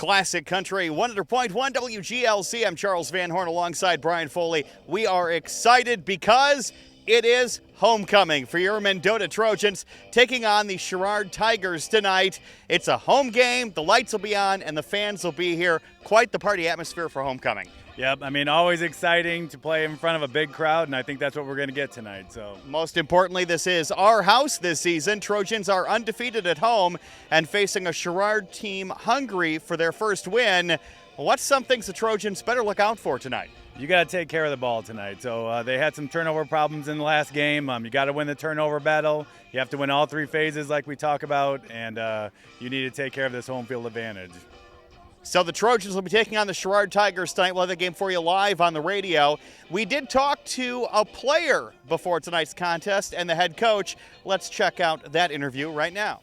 Classic Country 100.1 WGLC. I'm Charles Van Horn alongside Brian Foley. We are excited because it is homecoming for your Mendota Trojans taking on the Sherrard Tigers tonight. It's a home game, the lights will be on, and the fans will be here. Quite the party atmosphere for homecoming. Yep, I mean, always exciting to play in front of a big crowd, and I think that's what we're going to get tonight. So, most importantly, this is our house this season. Trojans are undefeated at home and facing a Sherrard team hungry for their first win. What's some things the Trojans better look out for tonight? you got to take care of the ball tonight. So they had some turnover problems in the last game. You got to win the turnover battle. You have to win all three phases like we talk about, and you need to take care of this home field advantage. So the Trojans will be taking on the Sherrard Tigers tonight. We'll have the game for you live on the radio. We did talk to a player before tonight's contest and the head coach. Let's check out that interview right now.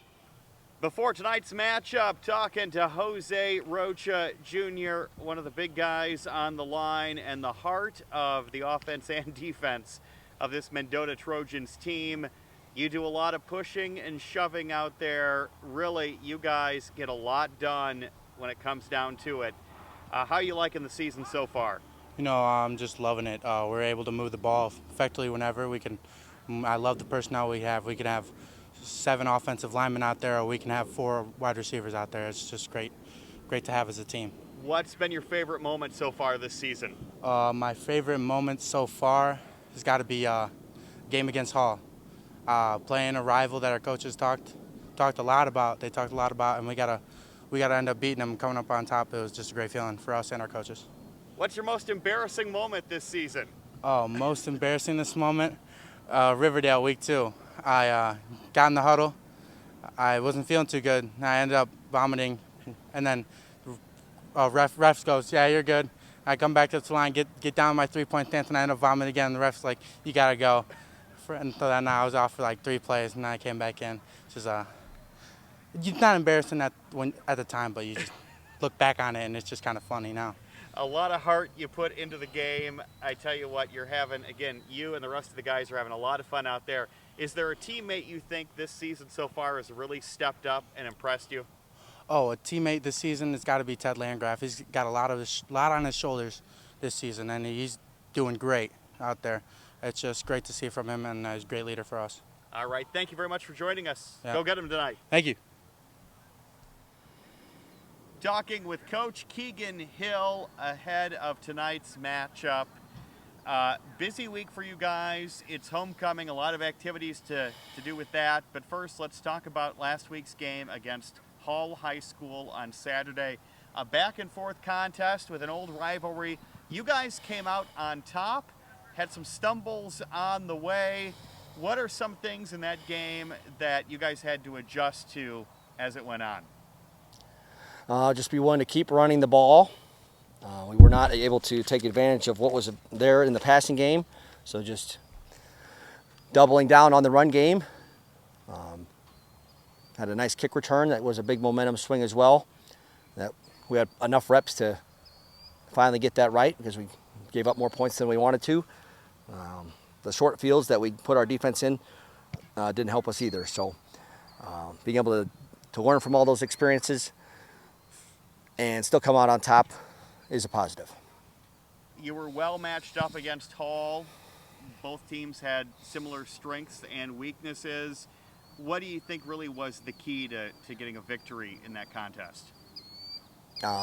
Before tonight's matchup, talking to Jose Rocha Jr., one of the big guys on the line and the heart of the offense and defense of this Mendota Trojans team. You do a lot of pushing and shoving out there. Really, you guys get a lot done when it comes down to it. How are you liking the season so far? You know, I'm just loving it. We're able to move the ball effectively whenever we can. I love the personnel we have. We can have 7 offensive linemen out there, or we can have 4 wide receivers out there. It's just great to have as a team. What's been your favorite moment so far this season? My favorite moment so far has got to be game against Hall. Playing a rival that our coaches talked a lot about. They talked a lot about, and we got to end up beating them, coming up on top. It was just a great feeling for us and our coaches. What's your most embarrassing moment this season? Oh, most embarrassing this moment? Riverdale week 2. I got in the huddle. I wasn't feeling too good. I ended up vomiting, and then ref goes, "Yeah, you're good." I come back to the line, get down my 3-point stance, and I end up vomiting again. The ref's like, "You gotta go." Until then, I was off for like 3 plays, and then I came back in. It's just it's not embarrassing at the time, but you just look back on it, and it's just kind of funny now. A lot of heart you put into the game. I tell you what, you're having, again, you and the rest of the guys are having a lot of fun out there. Is there a teammate you think this season so far has really stepped up and impressed you? Oh, a teammate this season has got to be Ted Landgraf. He's got a lot on his shoulders this season, and he's doing great out there. It's just great to see from him, and he's a great leader for us. All right, thank you very much for joining us. Yeah. Go get him tonight. Thank you. Talking with Coach Keegan Hill ahead of tonight's matchup. Busy week for you guys. It's homecoming, a lot of activities to do with that. But first, let's talk about last week's game against Hall High School on Saturday. A back-and-forth contest with an old rivalry. You guys came out on top, had some stumbles on the way. What are some things in that game that you guys had to adjust to as it went on? Just be willing to keep running the ball. We were not able to take advantage of what was there in the passing game, so just doubling down on the run game. Had a nice kick return that was a big momentum swing as well. That we had enough reps to finally get that right because we gave up more points than we wanted to. The short fields that we put our defense in didn't help us either. So being able to learn from all those experiences and still come out on top is a positive. You were well matched up against Hall. Both teams had similar strengths and weaknesses. What do you think really was the key to getting a victory in that contest?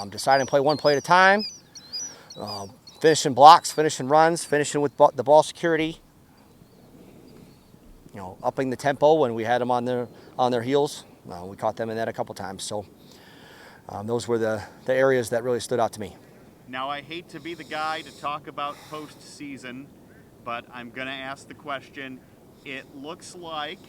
Deciding to play one play at a time, finishing blocks, finishing runs, finishing with the ball security. You know, upping the tempo when we had them on their heels. We caught them in that a couple times. So those were the areas that really stood out to me. Now, I hate to be the guy to talk about postseason, but I'm going to ask the question. It looks like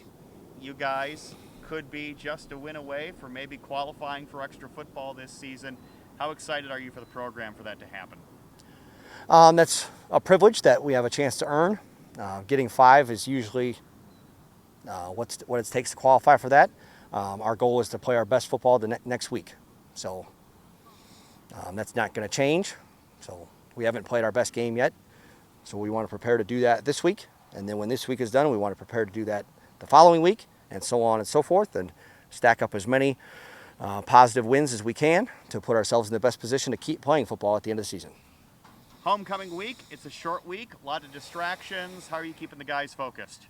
you guys could be just a win away from maybe qualifying for extra football this season. How excited are you for the program for that to happen? That's a privilege that we have a chance to earn. Getting 5 is usually what it takes to qualify for that. Our goal is to play our best football the next week. So that's not going to change. So we haven't played our best game yet. So we want to prepare to do that this week. And then when this week is done, we want to prepare to do that the following week, and so on and so forth, and stack up as many positive wins as we can to put ourselves in the best position to keep playing football at the end of the season. Homecoming week, it's a short week, a lot of distractions. How are you keeping the guys focused?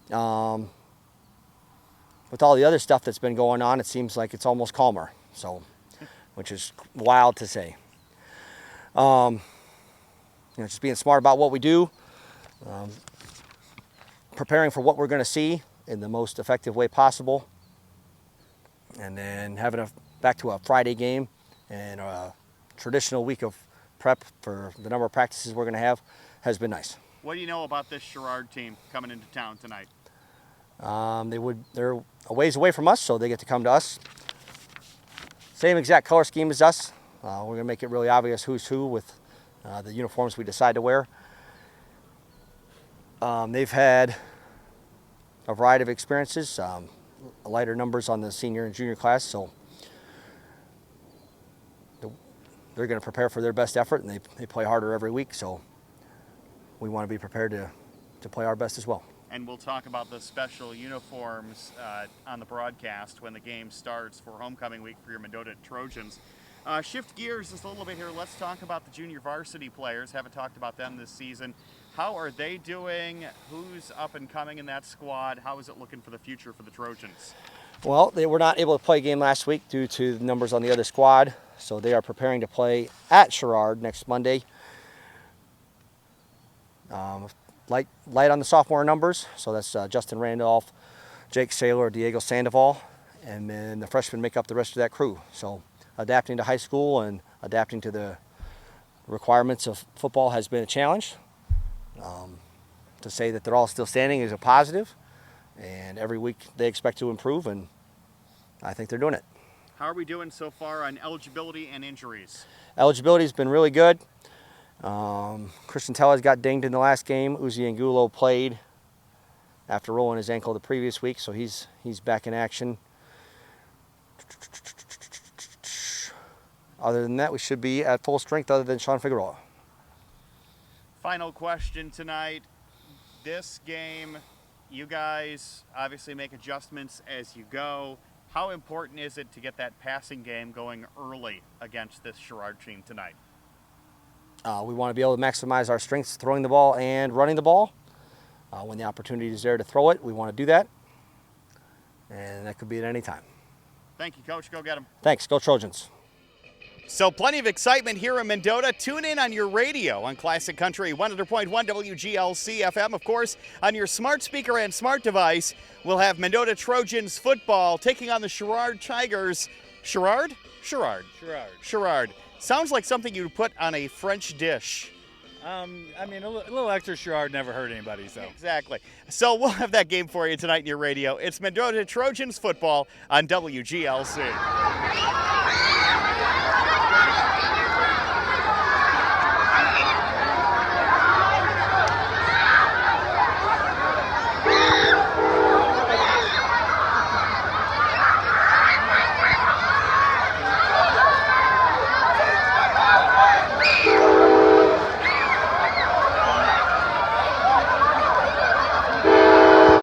With all the other stuff that's been going on, it seems like it's almost calmer, so, which is wild to say. Just being smart about what we do, preparing for what we're going to see in the most effective way possible, and then having back to a Friday game and a traditional week of prep for the number of practices we're going to have has been nice. What do you know about this Sherrard team coming into town tonight? They're a ways away from us, so they get to come to us. Same exact color scheme as us. We're going to make it really obvious who's who with the uniforms we decide to wear. They've had a variety of experiences, lighter numbers on the senior and junior class, so they're going to prepare for their best effort, and they play harder every week, so we want to be prepared to play our best as well. And we'll talk about the special uniforms on the broadcast when the game starts for homecoming week for your Mendota Trojans. Shift gears just a little bit here. Let's talk about the junior varsity players. Haven't talked about them this season. How are they doing? Who's up and coming in that squad? How is it looking for the future for the Trojans? Well, they were not able to play a game last week due to the numbers on the other squad, so they are preparing to play at Sherrard next Monday. Light on the sophomore numbers, so that's Justin Randolph, Jake Saylor, Diego Sandoval, and then the freshmen make up the rest of that crew. So adapting to high school and adapting to the requirements of football has been a challenge. To say that they're all still standing is a positive, and every week they expect to improve, and I think they're doing it. How are we doing so far on eligibility and injuries? Eligibility has been really good. Christian Tellez got dinged in the last game. Uzi Angulo played after rolling his ankle the previous week, so he's back in action. Other than that, we should be at full strength other than Sean Figueroa. Final question tonight. This game, you guys obviously make adjustments as you go. How important is it to get that passing game going early against this Sherrard team tonight? We want to be able to maximize our strengths throwing the ball and running the ball. When the opportunity is there to throw it, we want to do that. And that could be at any time. Thank you, Coach. Go get them. Thanks. Go Trojans. So plenty of excitement here in Mendota. Tune in on your radio on Classic Country 100.1 WGLC FM. Of course, on your smart speaker and smart device, we'll have Mendota Trojans football taking on the Sherrard Tigers. Sherrard? Sherrard. Sherrard. Sherrard. Sounds like something you'd put on a French dish. I mean, a little extra Sherrard never hurt anybody, so. Exactly. So we'll have that game for you tonight in your radio. It's Mendota Trojans football on WGLC.